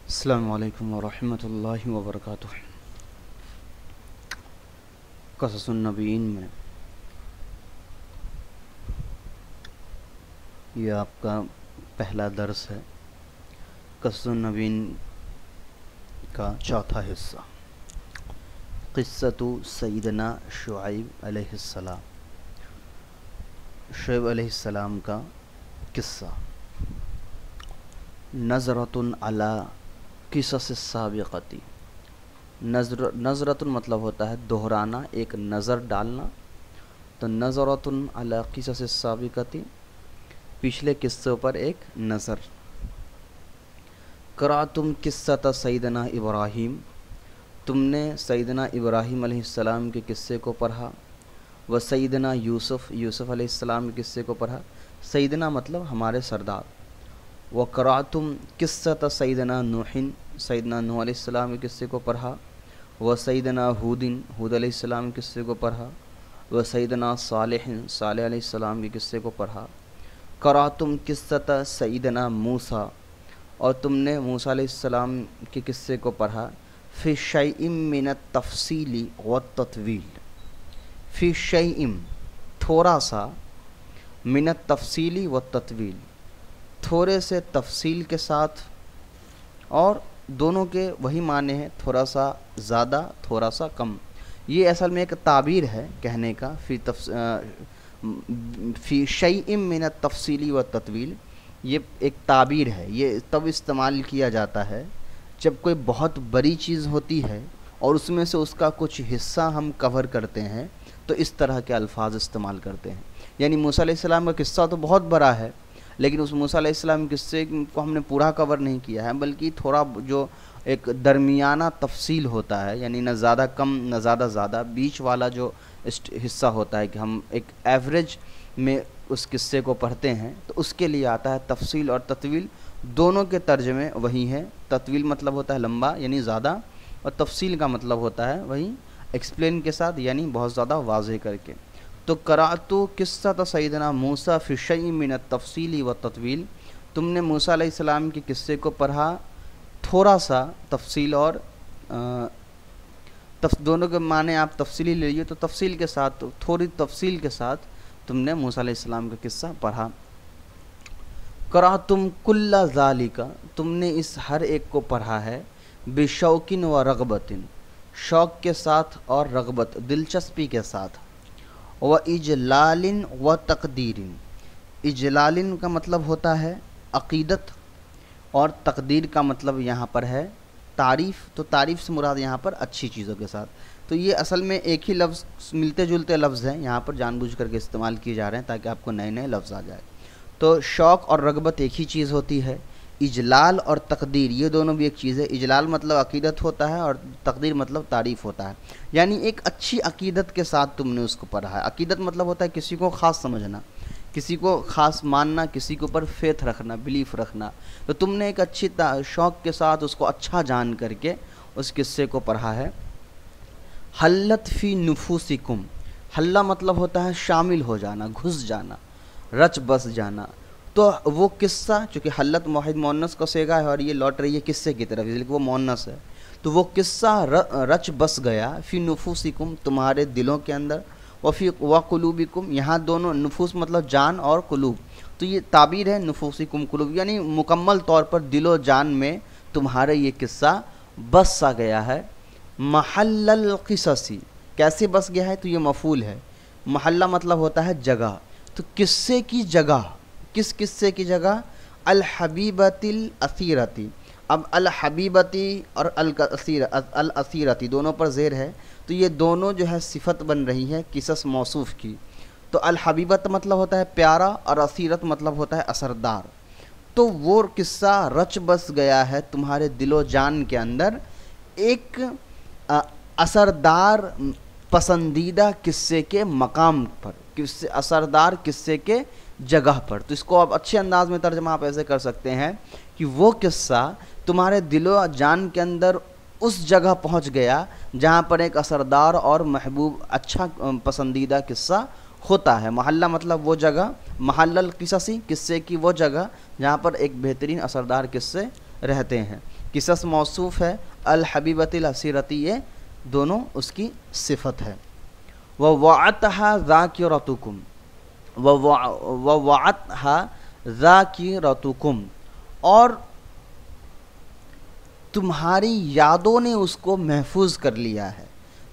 अस्सलामु अलैकुम वरहमतुल्लाहि वबरकातुह। क़ससुन नबीयीन में यह आपका पहला दर्स है। क़ससुन नबीयीन का चौथा हिस्सा, क़िस्सतु सय्यदना शुआइब अलैहिस्सलाम। शुआइब अलैहिस्सलाम का किस्सा। नज़रतुन अला क़िससिस साबिक़ती। नज़रतुन मतलब होता है दोहराना, एक नज़र डालना। तो नज़रतुन अला क़िससिस साबिक़ती, पिछले किस्सों पर एक नज़र। क़राअतुम क़िस्सत सय्यदना इब्राहीम, तुमने सय्यदना इब्राहीम अलैहिस्सलाम के किस्से को पढ़ा। व सय्यदना यूसुफ़ अलैहिस्सलाम के किस्से को पढ़ा। सय्यदना मतलब हमारे सरदार। व क़राअतुम क़िस्सत सय्यदना नूहिन, सय्यदना नूह अलैहिस्सलाम के किस्से को पढ़ा। व सय्यदना हूद अलैहिस्सलाम के किस्से को पढ़ा। व सय्यदना सालेह अलैहिस्सलाम के किस्से को पढ़ा। क़राअतुम क़िस्सत सय्यदना मूसा, और तुमने मूसा अलैहिस्सलाम के किस्से को पढ़ा। फ़ी शैइम मिनत तफ़सीली व तत्वील, फ़ी शैइम थोड़ा सा, मिनत तफ़सीली व तत्वील थोड़े से तफसील के साथ, और दोनों के वही माने हैं, थोड़ा सा ज़्यादा थोड़ा सा कम। ये असल में एक ताबीर है कहने का। फ़ी शैइम मिनत तफसीली व तत्वील, ये एक ताबीर है। ये तब इस्तेमाल किया जाता है जब कोई बहुत बड़ी चीज़ होती है और उसमें से उसका कुछ हिस्सा हम कवर करते हैं, तो इस तरह के अल्फाज इस्तेमाल करते हैं। यानी मूसा अलैहिस्सलाम का किस्सा तो बहुत बड़ा है, लेकिन उस मूसा अलैहिस्सलाम के किस्से को हमने पूरा कवर नहीं किया है, बल्कि थोड़ा जो एक दरमियाना तफसील होता है, यानी न ज़्यादा कम न ज़्यादा ज़्यादा, बीच वाला जो हिस्सा होता है कि हम एक एवरेज में उस किस्से को पढ़ते हैं, तो उसके लिए आता है तफसील और तत्वील। दोनों के तर्जमे वही हैं। तत्वील मतलब होता है लंबा यानी ज़्यादा, और तफसील का मतलब होता है वही एक्सप्लेन के साथ, यानी बहुत ज़्यादा वाज़ेह करके। तो क़राअतु क़िस्सत सय्यदना मूसा फ़ी शैइम मिनत तफ़सीली व तत्वील, तुमने मूसा अलैहिस्सलाम के किस्से को पढ़ा थोड़ा सा तफसील और दोनों के माने आप तफसीली ले लीजिए, तो तफसील के साथ, तो थोड़ी तफसील के साथ तुमने मूसा अलैहिस्सलाम का किस्सा पढ़ा। क़राअतुम कुल्ला ज़ालिका, तुमने इस हर एक को पढ़ा है। बिशौकिन व रग़बतिन, शौक़ के साथ और रग़बत दिलचस्पी के साथ। व इजलालिन व तक़दीरिन, इजलालिन का मतलब होता है अक़ीदत, और तक़दीर का मतलब यहाँ पर है तारीफ़। तो तारीफ़ से मुराद यहाँ पर अच्छी चीज़ों के साथ। तो ये असल में एक ही लफ्ज़, मिलते जुलते लफ्ज़ हैं, यहाँ पर जानबूझ करके इस्तेमाल किए जा रहे हैं ताकि आपको नए नए लफ्ज़ आ जाए। तो शौक़ और रग़बत एक ही चीज़ होती है। इजलाल और तक़दीर ये दोनों भी एक चीज़ है। इजलाल मतलब अक़ीदत होता है और तक़दीर मतलब तारीफ़ होता है। यानी एक अच्छी अक़ीदत के साथ तुमने उसको पढ़ा है। अक़ीदत मतलब होता है किसी को ख़ास समझना, किसी को ख़ास मानना, किसी के ऊपर फेथ रखना, बिलीफ रखना। तो तुमने एक अच्छी शौक़ के साथ उसको अच्छा जान करके उस किस्से को पढ़ा है। हल्लत फ़ी नुफूसिकुम, हल्ला मतलब होता है शामिल हो जाना, घुस जाना, रच बस जाना। तो वो किस्सा, चूँकि हल्लत वाहिद मुअन्नस का सेगा है और ये लौट रही है किस्से की तरफ, इसलिए वो मुअन्नस है। तो वो किस्सा रच बस गया फ़ी नुफूसिकुम, तुम्हारे दिलों के अंदर। वफ़ी व कुलूबिकुम, यहाँ दोनों, नुफूस मतलब जान और कुलूब, तो ये ताबीर है नुफूसिकुम कुलूब, यानी मुकम्मल तौर पर दिलो जान में तुम्हारे ये किस्सा बस सा गया है। महल्लल क़िससी, कैसे बस गया है, तो ये मफ़ूल है। महल्ला मतलब होता है जगह, तो किस्से की जगह, किस किस्से की जगह, अल हबीबतिल असीरती। अब अल हबीबती और अल असीरती दोनों पर ज़ेर है, तो ये दोनों जो है सिफत बन रही है किसस मौसूफ़ की। तो अल हबीबत मतलब होता है प्यारा, और असीरत मतलब होता है असरदार। तो वो किस्सा रच बस गया है तुम्हारे दिलो जान के अंदर, एक असरदार पसंदीदा किस्से के मकाम पर, किस्से असरदार किस्से के जगह पर। तो इसको आप अच्छे अंदाज में तर्जमा आप ऐसे कर सकते हैं कि वो किस्सा तुम्हारे दिलो जान के अंदर उस जगह पहुंच गया जहां पर एक असरदार और महबूब अच्छा पसंदीदा किस्सा होता है। महल्ला मतलब वो जगह, महल्लल क़िससी किस्से की वो जगह जहाँ पर एक बेहतरीन असरदार किस्से रहते हैं। किसस मौसूफ है, अल हबीबतिल हसीरती ये दोनों उसकी सिफत है। व वातहा ज़ाकिरतुकुम, व वातहा ज़ाकिरतुकुम, और तुम्हारी यादों ने उसको महफूज कर लिया है।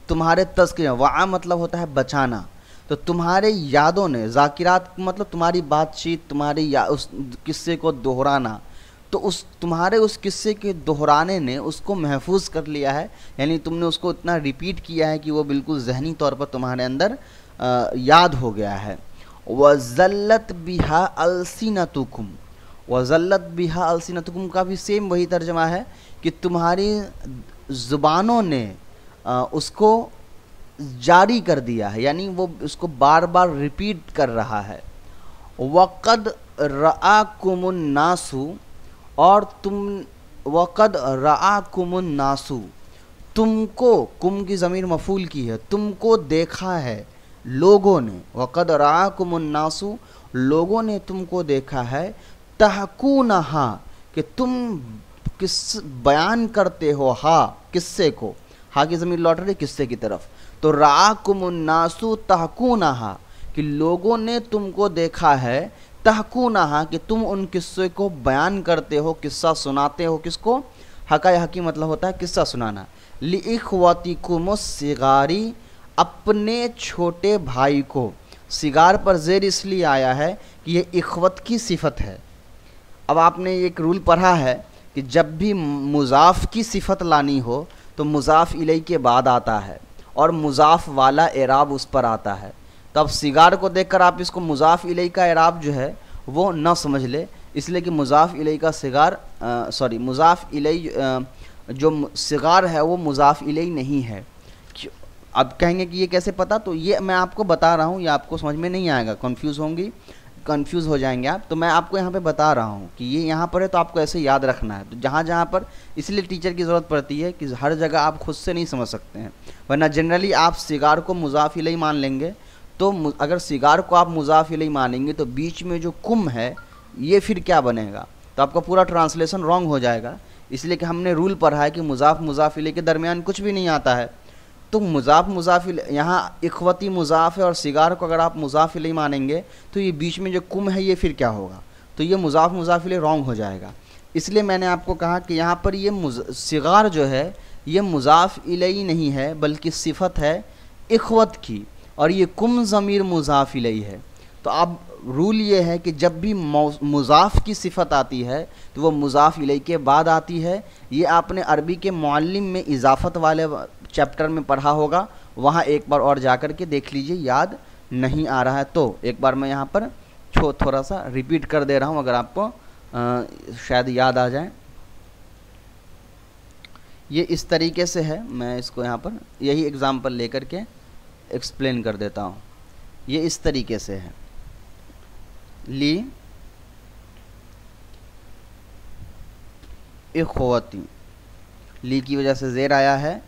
तुम्हारे तज़किरा, वाआ मतलब होता है बचाना, तो तुम्हारे यादों ने, ज़ाकिरात मतलब तुम्हारी बातचीत, तुम्हारी उस किस्से को दोहराना, तो उस तुम्हारे उस किस्से के दोहराने ने उसको महफूज कर लिया है, यानी तुमने उसको इतना रिपीट किया है कि वो बिल्कुल ज़हनी तौर पर तुम्हारे अंदर याद हो गया है। वज़ल्लत बिहा अलसिनतुकुम, वज़ल्लत बिहा अलसिनतुकुम का भी सेम वही तर्जमा है कि तुम्हारी ज़ुबानों ने उसको जारी कर दिया है, यानी वो उसको बार बार रिपीट कर रहा है। वक़द रआकुमुन नासु, और तुम, वक़द रआकुमुन नासु, तुमको, कुम की ज़मीर मफूल की है, तुमको देखा है लोगों ने। वक़द रआकुमुन नासु, लोगों ने तुमको देखा है। तहकूनहा, कि तुम किस बयान करते हो, हा किस्से को, हा की ज़मीर लौट रही किस्से की तरफ, तो रआकुमुन नासु तहकूनहा, कि लोगों ने तुमको देखा है, तहकूनहा, कि तुम उन किस्से को बयान करते हो, किस्सा सुनाते हो। किसको? हकाया हकी मतलब होता है किस्सा सुनाना। लिइख्वतिकुमुस सिगारी, अपने छोटे भाई को। सिगार पर ज़ेर इसलिए आया है कि ये इख्वत की सिफत है। अब आपने एक रूल पढ़ा है कि जब भी मुज़ाफ़ की सिफत लानी हो तो मुज़ाफ़ इलैहि के बाद आता है और मुज़ाफ़ वाला एराब उस पर आता है। तो अब सिगार को देखकर आप इसको मुज़ाफ़ इलैहि का एराब जो है वो न समझ ले, इसलिए कि मुज़ाफ़ इलैहि का सिगार मुज़ाफ़ इलैहि जो सिगार है वो मुज़ाफ़ इलैहि नहीं है। अब कहेंगे कि ये कैसे पता, तो ये मैं आपको बता रहा हूँ, ये आपको समझ में नहीं आएगा, कंफ्यूज हो जाएंगे आप। तो मैं आपको यहाँ पे बता रहा हूँ कि ये यहाँ पर है तो आपको ऐसे याद रखना है। तो जहाँ जहाँ पर, इसलिए टीचर की ज़रूरत पड़ती है कि हर जगह आप खुद से नहीं समझ सकते हैं, वरना जनरली आप सिगार को मुज़ाफ़ इलैहि मान लेंगे। तो अगर सिगार को आप मुज़ाफ़ इलैहि मानेंगे तो बीच में जो कुम है ये फिर क्या बनेगा, तो आपका पूरा ट्रांसलेशन रॉन्ग हो जाएगा। इसलिए कि हमने रूल पढ़ा है कि मुज़ाफ़ इलैहि के दरमियान कुछ भी नहीं आता है। तो मुज़ाफ़ यहाँ इख्वती मुज़ाफ़ है और सिगार को अगर आप मुज़ाफ़ इलैहि मानेंगे तो ये बीच में जो कुम है ये फिर क्या होगा, तो ये मुज़ाफ़ इलैहि रॉन्ग हो जाएगा। इसलिए मैंने आपको कहा कि यहाँ पर ये सिगार जो है ये मुज़ाफ़ इलैहि नहीं है बल्कि सिफत है इख्वत की, और ये कुम ज़मीर मुज़ाफ़ इलैहि है। तो अब रूल ये है कि जब भी मुज़ाफ़ की सिफत आती है तो वो मुज़ाफ़ इलैहि के बाद आती है। ये आपने अरबी के मुअल्लिम में इजाफ़त वाले चैप्टर में पढ़ा होगा, वहाँ एक बार और जाकर के देख लीजिए, याद नहीं आ रहा है तो एक बार मैं यहाँ पर थोड़ा सा रिपीट कर दे रहा हूँ, अगर आपको शायद याद आ जाए। ये इस तरीके से है, मैं इसको यहाँ पर यही एग्ज़ाम्पल लेकर के एक्सप्लेन कर देता हूँ। ये इस तरीके से है, ली इख्वती, ली की वजह से ज़ेर आया है,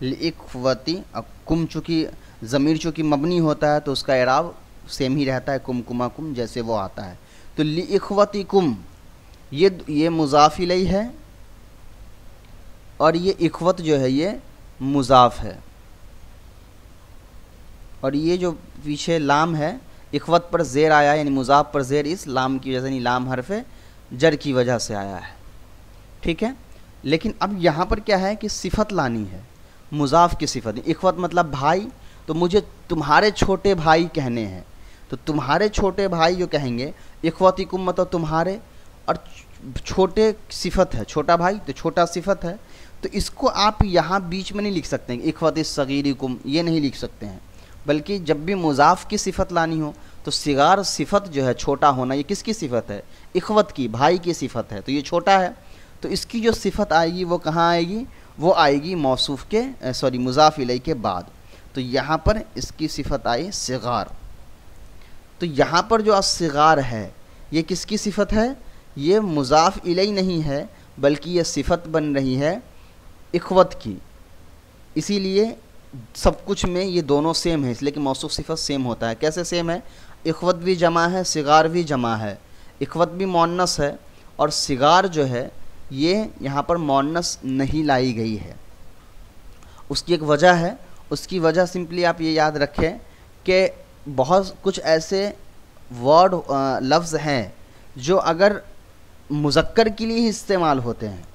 लिइख्वती। अब कुम चूँकि ज़मीर चूँकि मबनी होता है तो उसका एराब सेम ही रहता है, कुम कुमा कुम जैसे वो आता है। तो लिइख्वती कुम ये मुज़ाफ़ इलैहि है और ये इख्वत जो है ये मुज़ाफ़ है, और ये जो पीछे लाम है इख्वत पर ज़ेर आया है, यानी मुज़ाफ़ पर ज़ेर इस लाम की वजह से, यानी लाम हरफ़े जर की वजह से आया है। ठीक है, लेकिन अब यहाँ पर क्या है कि सिफत लानी है, मुज़ाफ़ की सिफत। इख्वत मतलब भाई, तो मुझे तुम्हारे छोटे भाई कहने हैं, तो तुम्हारे छोटे भाई जो कहेंगे, इख्वतिकुम मतलब तुम्हारे, और छोटे सिफत है, छोटा भाई तो छोटा सिफत है। तो इसको आप यहाँ बीच में नहीं लिख सकते हैं, इख्वती सगीरिकुम ये नहीं लिख सकते हैं, बल्कि जब भी मुज़ाफ़ की सिफत लानी हो तो सिगार सिफत जो है छोटा होना, ये किसकी सिफत है? इख्वत की, भाई की सिफत है, तो ये छोटा है। तो इसकी जो सिफत आएगी वो कहाँ आएगी? वो आएगी मौसूफ़ के मुज़ाफ़ इलैहि के बाद। तो यहाँ पर इसकी सिफत आई सिगार। तो यहाँ पर जो सिगार है ये किसकी सिफत है? ये मुज़ाफ़ इलैहि नहीं है बल्कि ये सिफत बन रही है इख्वत की। इसीलिए सब कुछ में ये दोनों सेम है, इसलिए कि मौसूफ़ सिफत सेम होता है। कैसे सेम है? इख्वत भी जमा है, सिगार भी जमा है, इख्वत भी मुअन्नस है और सिगार जो है ये यहाँ पर मुअन्नस नहीं लाई गई है। उसकी एक वजह है, उसकी वजह सिंपली आप ये याद रखें कि बहुत कुछ ऐसे वर्ड लफ्ज़ हैं जो अगर मुज़क्कर के लिए ही इस्तेमाल होते हैं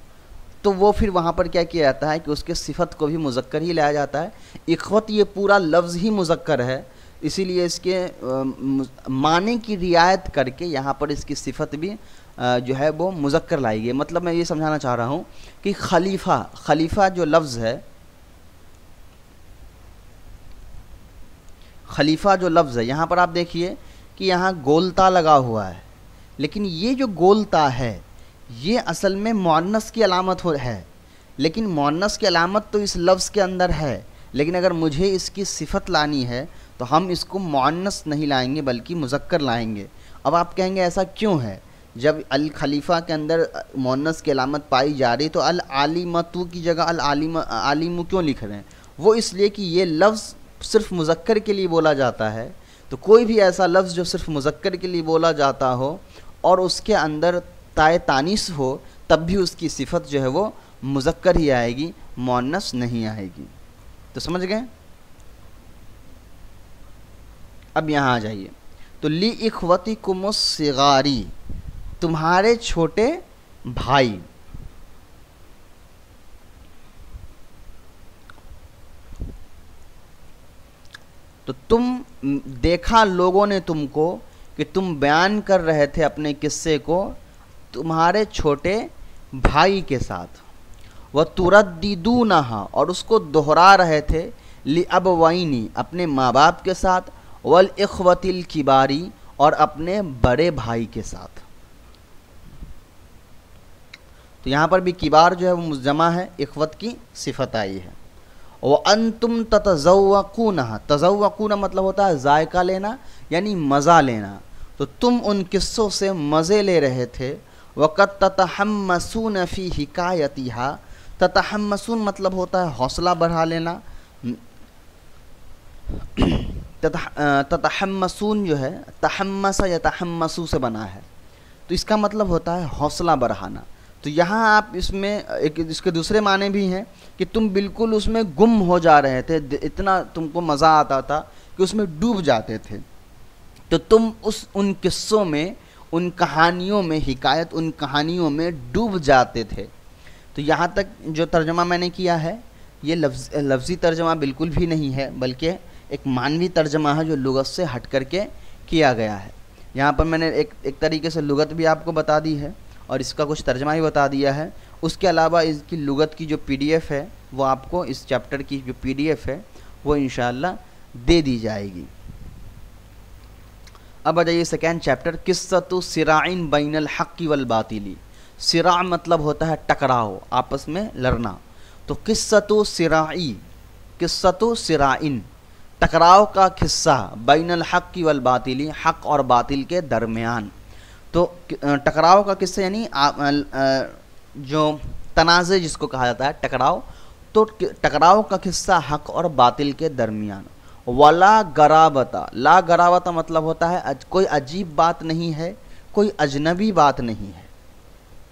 तो वो फिर वहाँ पर क्या किया जाता है कि उसके सिफत को भी मुज़क्कर ही लाया जाता है। इख्वत ये पूरा लफ्ज़ ही मुज़क्कर है, इसीलिए इसके माने की रियायत करके यहाँ पर इसकी सिफत भी जो है वो मुज़क्कर लाई गई। मतलब मैं ये समझाना चाह रहा हूँ कि खलीफा जो लफ्ज़ है, खलीफा जो लफ्ज़ है, यहाँ पर आप देखिए कि यहाँ गोलता लगा हुआ है, लेकिन ये जो गोलता है ये असल में मुअन्नस की अलामत है, लेकिन मुअन्नस की अलामत तो इस लफ्ज़ के अंदर है, लेकिन अगर मुझे इसकी सिफत लानी है तो हम इसको मुअन्नस नहीं लाएंगे बल्कि मुज़क्कर लाएंगे। अब आप कहेंगे ऐसा क्यों है, जब अल खलीफा के अंदर मुअन्नस की अलामत पाई जा रही तो अल आलिमतु की जगह अल आलिमु क्यों लिख रहे हैं? वो इसलिए कि ये लफ्ज़ सिर्फ मुज़क्कर के लिए बोला जाता है, तो कोई भी ऐसा लफ्ज़ जो सिर्फ मुज़क्कर के लिए बोला जाता हो और उसके अंदर ताए तानीस हो तब भी उसकी सिफत जो है वो मुज़क्कर ही आएगी, मुअन्नस नहीं आएगी। तो समझ गए? अब यहाँ आ जाइए, तो ली इख्वती कुमुस सिगारी, तुम्हारे छोटे भाई। तो तुम देखा लोगों ने तुमको कि तुम बयान कर रहे थे अपने किस्से को तुम्हारे छोटे भाई के साथ। वह तुरद्दिदूनहा, और उसको दोहरा रहे थे, लि अबवैनी, अपने माँ बाप के साथ, वल इख्वतिल किबारी, और अपने बड़े भाई के साथ। तो यहाँ पर भी किबार जो है वो मुजमा है, इख्वत की सिफत आई है। वह अंतुम ततज़व्वक़ूनहा, तज़व्वक़ून मतलब होता है जायका लेना यानी मज़ा लेना, तो तुम उन किस्सों से मज़े ले रहे थे। वक़द ततहम्मसून फ़ी हिकायतिहा, ततहम्मसून मतलब होता है हौसला बढ़ा लेना, ततहम्मसून जो है तहम्मस या तहम्मसू से बना है, तो इसका मतलब होता है हौसला बढ़ाना। तो यहाँ आप इसमें एक इसके दूसरे माने भी हैं कि तुम बिल्कुल उसमें गुम हो जा रहे थे, इतना तुमको मज़ा आता था कि उसमें डूब जाते थे। तो तुम उन किस्सों में, उन कहानियों में, हिकायत उन कहानियों में डूब जाते थे। तो यहाँ तक जो तर्जमा मैंने किया है ये लफ्ज़ी तर्जमा बिल्कुल भी नहीं है, बल्कि एक मानवी तर्जमा है जो लुगत से हट करके किया गया है। यहाँ पर मैंने एक तरीके से लुगत भी आपको बता दी है और इसका कुछ तर्जमा भी बता दिया है। उसके अलावा इसकी लुगत की जो PDF है वो आपको, इस चैप्टर की जो PDF है वो इंशाअल्लाह दे दी जाएगी। अब आ जाइए सेकेंड चैप्टर, किस्सतु सिराइन बैनल हक़्क़ि वल बातिली। सिरा मतलब होता है टकराव, आपस में लड़ना। तो किस्सतु सिराई, किस्सतु सिराइन, टकराव का किस्सा, बैनल हक़्क़ि वल बातिली, हक़ और बातिल के दरमियान। तो टकराव का किस्सा यानी जो तनाज़े जिसको कहा जाता है टकराव, तो टकराव का किस्सा हक़ और बातिल के दरमियान। वला गराबता, ला गराबता मतलब होता है कोई अजीब बात नहीं है, कोई अजनबी बात नहीं है।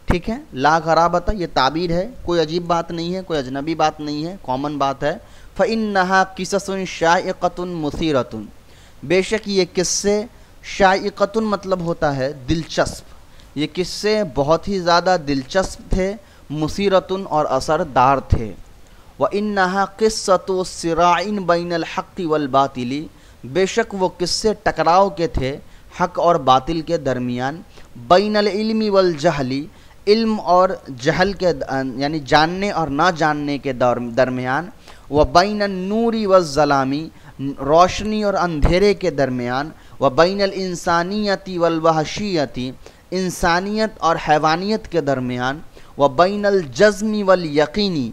ठीक है, ला गराबता ये ताबीर है, कोई अजीब बात नहीं है, कोई अजनबी बात नहीं है, कॉमन बात है। फ़इन्नहा क़िससुन शाइक़तुन मुसीरतुन, बेशक ये किस्से, शाइक़तुन मतलब होता है दिलचस्प, ये किस्से बहुत ही ज़्यादा दिलचस्प थे, मुसीरतुन और असरदार थे। व इन्नहा क़िस्सतु सिराइन बैनल हक़्क़ि वल बातिली, बेशक वो किस्से टकराव के थे हक़ और बातिल के दरमियान। बैनल इल्मी वल जहली, इल्म और जहल के यानी जानने और ना जानने के दरमियान। व बैनल नूरी व ज़लामी, रोशनी और अंधेरे के दरमियान। व बैनल इंसानियती वल वहशियती, इंसानियत और हैवानियत के दरमियान। व बैनल जज़्मी वल यकीनी,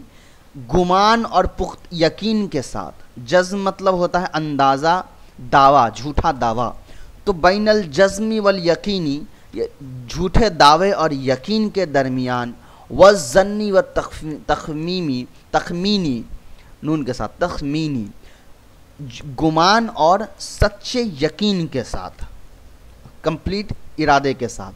गुमान और पुख्त यकीन के साथ। जज़्म मतलब होता है अंदाज़ा, दावा, झूठा दावा। तो बैनल जज़्मी वल यकीनी, झूठे दावे और यकीन के दरमियान। व ज़न्नी व तखमीनी, तखमीनी नून के साथ, तखमीनी, गुमान और सच्चे यकीन के साथ, कंप्लीट इरादे के साथ।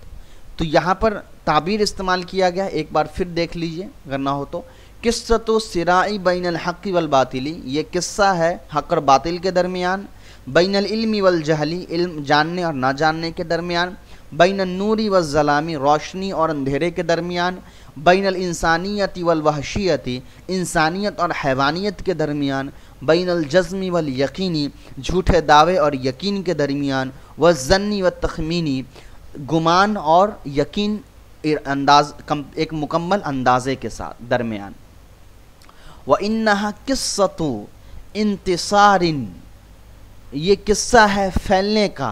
तो यहाँ पर ताबीर इस्तेमाल किया गया, एक बार फिर देख लीजिए अगर ना हो तो। किस्सतु सिराई बैनल हक़्क़ि वल बातिली, ये किस्सा है हक़ और बातिल के दरमियान। बैनल इल्मी वल जहली, इल्म जानने और ना जानने के दरमियान। बैनल नूरी व ज़लामी, रोशनी और अंधेरे के दरमियान। बैनल इंसानियति वल वहशियति, इंसानियत और हैवानियत के दरमियान। बैनल जज़्मी वल यकीनी, झूठे दावे और यकीन के दरमियान। व ज़न्नी व तख़मीनी, गुमान और यकीन एक मुकम्मल अंदाज़े के साथ दरमियान। व इन्नहा किस्सतु इंतिसारिन, ये किस्सा है फैलने का,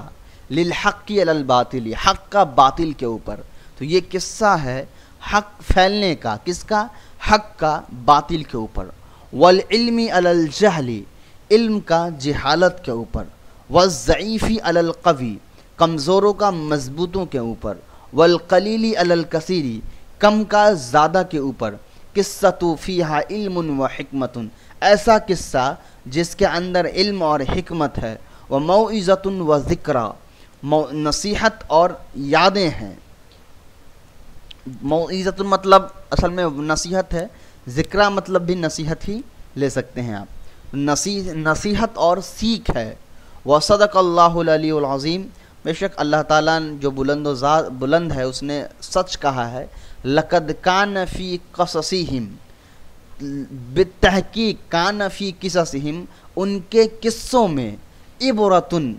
लिल हक़्क़ि अलल बातिली, हक़ का बातिल के ऊपर। तो ये किस्सा है हक़ फैलने का, किसका? हक़ का बातिल के ऊपर। वल इल्मी अलल जहली, इल्म का जहालत के ऊपर। वल ज़ईफ़ी अलल क़वी, कमज़ोरों का मजबूतों के ऊपर। वल क़लीली अलल कसीरी, कम का ज़्यादा के ऊपर। किस्सतु फ़ीहा इल्मुन व हिकमतुन, ऐसा किस्सा जिसके अंदर इल्म और हिकमत है। व मौइज़तुन व ज़िक्रा, नसीहत और यादें हैं। मौइज़तुन मतलब असल में नसीहत है, ज़िक्रा मतलब भी नसीहत ही ले सकते हैं आप, नसीहत और सीख है। व सदक़ल्लाहुल अलीयुल अज़ीम, बेशक अल्लाह ताला जो बुलंद है उसने सच कहा है। लक़द कान फ़ी क़ससिहिम, बित्तहक़ीक़ कान फ़ी क़िससिहिम, उनके किस्सों में इबरतुन,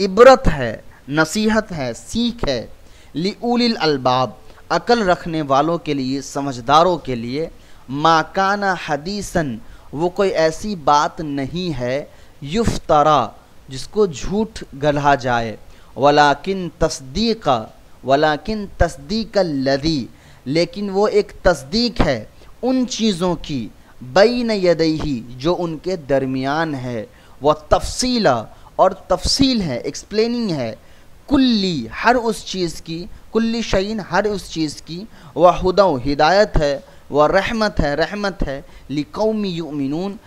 इबरत है, नसीहत है, सीख है। लिउलिल अलबाब, अकल रखने वालों के लिए, समझदारों के लिए। मा काना हदीसन, वो कोई ऐसी बात नहीं है युफ्तरा, जिसको झूठ गढ़ा जाए। वलाकिन तस्दीक़ा, वलाकिन तस्दीक़ल लदी, लेकिन वो एक तस्दीक है उन चीज़ों की, बैन यदैही, जो उनके दरमियान है। वह तफसीला, और तफसील है, एक्सप्लेनिंग है। कुल्ली, हर उस चीज़ की, कुल्ली शयीन, हर उस चीज़ की। वह हुदा, हिदायत है। वह रहमत है, रहमत है। लिकौमी युमिनून,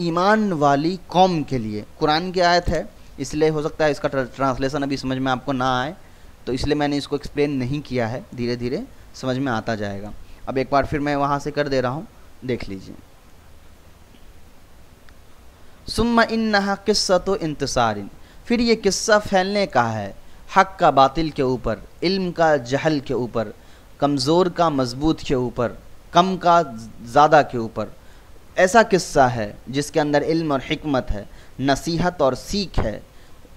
ईमान वाली कौम के लिए। कुरान की आयत है, इसलिए हो सकता है इसका ट्रांसलेशन अभी समझ में आपको ना आए, तो इसलिए मैंने इसको एक्सप्लेन नहीं किया है, धीरे धीरे समझ में आता जाएगा। अब एक बार फिर मैं वहाँ से कर दे रहा हूँ, देख लीजिए। सुम्मा इन्नहा किस्सतु इंतिसारिन, फिर ये किस्सा फैलने का है हक़ का बातिल के ऊपर, इल्म का जहल के ऊपर, कमज़ोर का मजबूत के ऊपर, कम का ज़्यादा के ऊपर। ऐसा किस्सा है जिसके अंदर इल्म और हिकमत है, नसीहत और सीख है।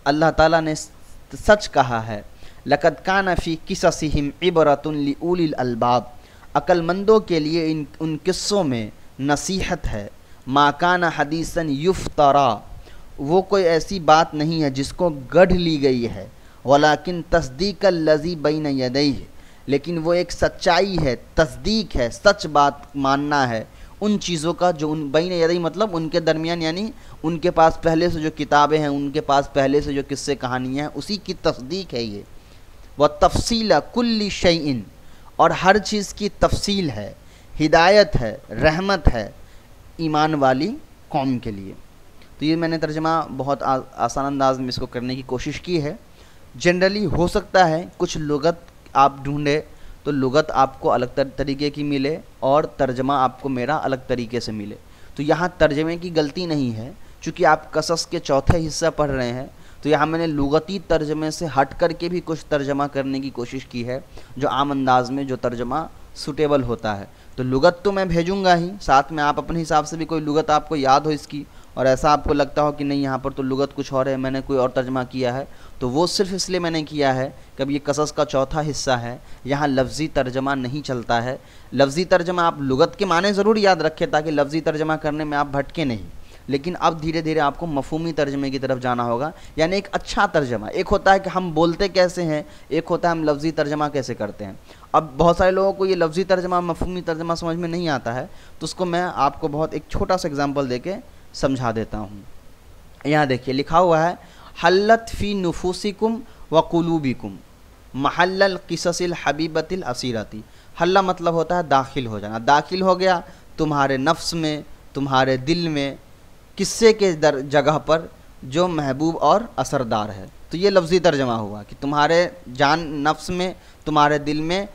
अल्लाह ताला ने सच कहा है। लक़द काना फ़ी क़िससिहिम इबरतुन लिउलिल अलबाब, अक्लमंदों के लिए उन किस्सों में नसीहत है। मा काना हदीसन युफ्तरा, वो कोई ऐसी बात नहीं है जिसको गढ़ ली गई है। वलाकिन तस्दीक़ल लज़ी बैन यदैहि, लेकिन वो एक सच्चाई है, तस्दीक है, सच बात मानना है उन चीज़ों का जो उन बैन यदैहि मतलब उनके दरमियान, यानी उनके पास पहले से जो किताबें हैं, उनके पास पहले से जो किस्से कहानियाँ हैं, उसी की तस्दीक है ये। व तफसीला कुल्ली शैइन, और हर चीज़ की तफसील है, हिदायत है, रहमत है ईमान वाली कौम के लिए। तो ये मैंने तर्जमा बहुत आसान अंदाज में इसको करने की कोशिश की है। जनरली हो सकता है कुछ लुगत आप ढूंढे तो लुगत आपको अलग तरीके की मिले और तर्जमा आपको मेरा अलग तरीके से मिले। तो यहाँ तर्जमे की गलती नहीं है, चूँकि आप कसस के चौथे हिस्सा पढ़ रहे हैं, तो यहाँ मैंने लुगती तर्जमे से हट कर के भी कुछ तर्जमा करने की कोशिश की है, जो आम अंदाज में जो तर्जमा सूटेबल होता है। तो लुगत तो मैं भेजूँगा ही, साथ में आप अपने हिसाब से भी कोई लुगत आपको याद हो इसकी, और ऐसा आपको लगता हो कि नहीं यहाँ पर तो लुगत कुछ और है, मैंने कोई और तर्जमा किया है, तो वो सिर्फ इसलिए मैंने किया है कि अब ये कसस का चौथा हिस्सा है, यहाँ लफ्ज़ी तर्जमा नहीं चलता है। लफ्ज़ी तर्जमा आप लुगत के माने ज़रूर याद रखें ताकि लफ्ज़ी तर्जमा करने में आप भटके नहीं, लेकिन अब धीरे धीरे आपको मफ़हूमी तर्जमे की तरफ जाना होगा। यानी एक अच्छा तर्जमा, एक होता है कि हम बोलते कैसे हैं, एक होता है हम लफ्ज़ी तर्जमा कैसे करते हैं। अब बहुत सारे लोगों को ये लफ्ज़ी तर्जमा, मफ़हूमी तर्जमा समझ में नहीं आता है, तो उसको मैं आपको बहुत एक छोटा सा एग्जाम्पल दे के समझा देता हूँ। यहाँ देखिए लिखा हुआ है, हल्लत फ़ी नुफूसिकुम व कुलूबिकुम महल्लल क़िससिल हबीबतिल असीरती। हल्ला मतलब होता है दाखिल हो जाना, दाखिल हो गया तुम्हारे नफ्स में, तुम्हारे दिल में, किस्से के जगह पर जो महबूब और असरदार है। तो ये लफ्ज़ी तर्जमा हुआ कि तुम्हारे जान नफ्स में, तुम्हारे दिल में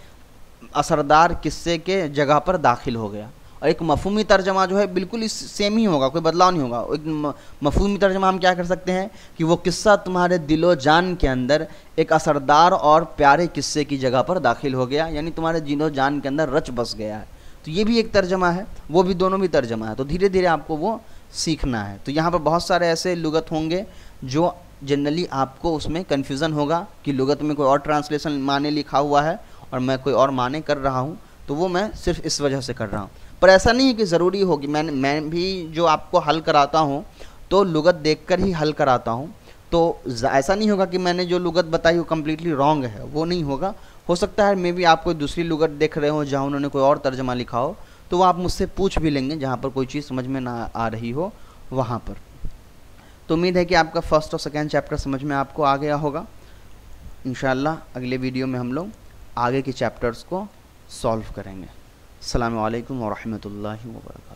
असरदार किस्से के जगह पर दाखिल हो गया। और एक मफहूमी तर्जमा जो है बिल्कुल इस सेम ही होगा, कोई बदलाव नहीं होगा। एक मफहूमी तर्जमा हम क्या कर सकते हैं कि वो किस्सा तुम्हारे दिलो जान के अंदर एक असरदार और प्यारे किस्से की जगह पर दाखिल हो गया, यानी तुम्हारे दिलो जान के अंदर रच बस गया है। तो ये भी एक तर्जमा है, वो भी, दोनों भी तर्जमा है। तो धीरे धीरे आपको वो सीखना है। तो यहाँ पर बहुत सारे ऐसे लुगत होंगे जो जनरली आपको उसमें कन्फ्यूज़न होगा कि लुगत में कोई और ट्रांसलेशन माने लिखा हुआ है और मैं कोई और माने कर रहा हूँ, तो वो मैं सिर्फ इस वजह से कर रहा हूँ। पर ऐसा नहीं है कि ज़रूरी हो कि मैं भी जो आपको हल कराता हूँ तो लुगत देखकर ही हल कराता हूँ। तो ऐसा नहीं होगा कि मैंने जो लुगत बताई वो कम्प्लीटली रॉन्ग है, वो नहीं होगा। हो सकता है मे बी आप कोई दूसरी लुगत देख रहे हो जहाँ उन्होंने कोई और तर्जमा लिखा हो, तो वो आप मुझसे पूछ भी लेंगे जहाँ पर कोई चीज़ समझ में ना आ रही हो वहाँ पर। तो उम्मीद है कि आपका फर्स्ट और सेकेंड चैप्टर समझ में आपको आ गया होगा। इंशाअल्लाह अगले वीडियो में हम लोग आगे के चैप्टर्स को सॉल्व करेंगे। अस्सलामु अलैकुम व रहमतुल्लाहि व बरकातहू।